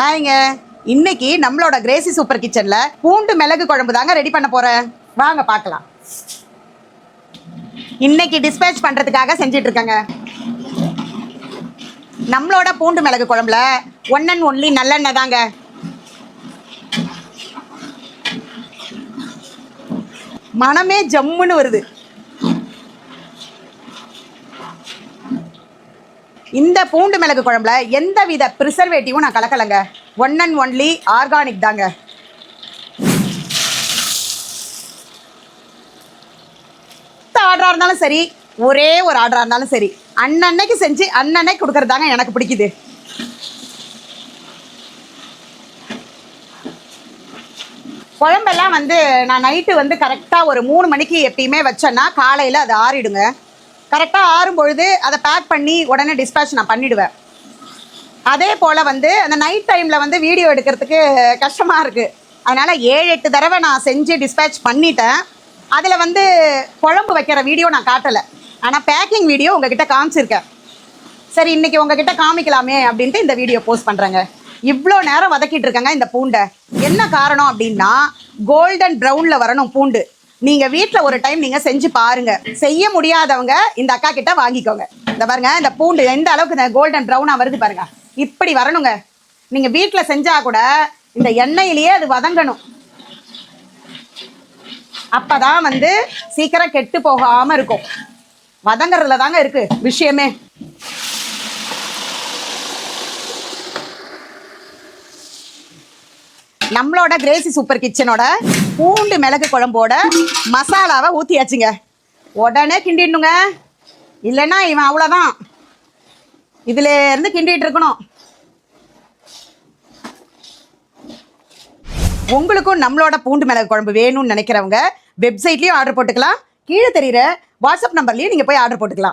ஹாய்ங்க. இன்னைக்கு நம்மளோட Crazy super கிச்சன்ல பூண்டு மிளகு குழம்பு தாங்க ரெடி பண்ண போறேன். வாங்க பார்க்கலாம். இன்னைக்கு டிஸ்பேச் பண்றதுக்காக செஞ்சிட்டு இருக்கேங்க. நம்மளோட பூண்டு மிளகு குழம்புல ஒன் அண்ட் ஒன்லி நல்லெண்ணெய் தாங்க. மனமே ஜம்முன்னு வருது. இந்த பூண்டு மிளகு குழம்புல எந்த வித ப்ரிசர்வேட்டிவும் நான் கலக்கலைங்க. ஒன் அண்ட் ஒன்லி ஆர்கானிக் தாங்க. ஆர்டராக இருந்தாலும் சரி, ஒரே ஒரு ஆர்டராக இருந்தாலும் சரி, அன்னன்னைக்கு செஞ்சு அன்னன்னைக்கு கொடுக்கறது தாங்க எனக்கு பிடிக்குது. குழம்பெல்லாம் நான் நைட்டு கரெக்டாக ஒரு 3 மணிக்கு எப்பயுமே வச்சேன்னா காலையில் அது ஆறிடுங்க. கரெக்டாக ஆறும் பொழுது அதை பேக் பண்ணி உடனே டிஸ்பேச் நான் பண்ணிவிடுவேன். அதே போல் அந்த நைட் டைமில் வீடியோ எடுக்கிறதுக்கு கஷ்டமாக இருக்குது. அதனால் 7-8 தடவை நான் செஞ்சு டிஸ்பேச் பண்ணிட்டேன். அதில் குழம்பு வைக்கிற வீடியோ நான் காட்டலை, ஆனால் பேக்கிங் வீடியோ உங்ககிட்ட காமிச்சிருக்கேன். சரி, இன்றைக்கி உங்ககிட்ட காமிக்கலாமே அப்படின்ட்டு இந்த வீடியோ போஸ்ட் பண்ணுறேங்க. இவ்வளோ நேரம் வதக்கிட்டு இருக்கேங்க இந்த பூண்டை. என்ன காரணம் அப்படின்னா, கோல்டன் ப்ரௌனில் வரணும் பூண்டு. நீங்கள் வீட்டில் ஒரு டைம் நீங்கள் செஞ்சு பாருங்கள். செய்ய முடியாதவங்க இந்த அக்கா கிட்ட வாங்கிக்கோங்க. இந்த பாருங்க, இந்த பூண்டு எந்த அளவுக்கு இந்த கோல்டன் ப்ரௌனாக வருது பாருங்க. இப்படி வரணுங்க. நீங்கள் வீட்டில் செஞ்சால் கூட இந்த எண்ணெயிலேயே அது வதங்கணும். அப்போ தான் சீக்கிரம் கெட்டு போகாமல் இருக்கும். வதங்கிறதுல தாங்க இருக்குது விஷயமே. நம்மளோட கிரேசி சூப்பர் கிச்சனோட பூண்டு மிளகு குழம்போட மசாலாவை ஊற்றியாச்சுங்க. உடனே கிண்டிடணுங்க, இல்லைன்னா இவன் அவ்வளோதான். இதுலேருந்து கிண்டிகிட்டு இருக்கணும். உங்களுக்கும் நம்மளோட பூண்டு மிளகு குழம்பு வேணும்னு நினைக்கிறவங்க வெப்சைட்லேயும் ஆர்டர் போட்டுக்கலாம். கீழே தெரிகிற வாட்ஸ்அப் நம்பர்லேயும் நீங்கள் போய் ஆர்டர் போட்டுக்கலாம்.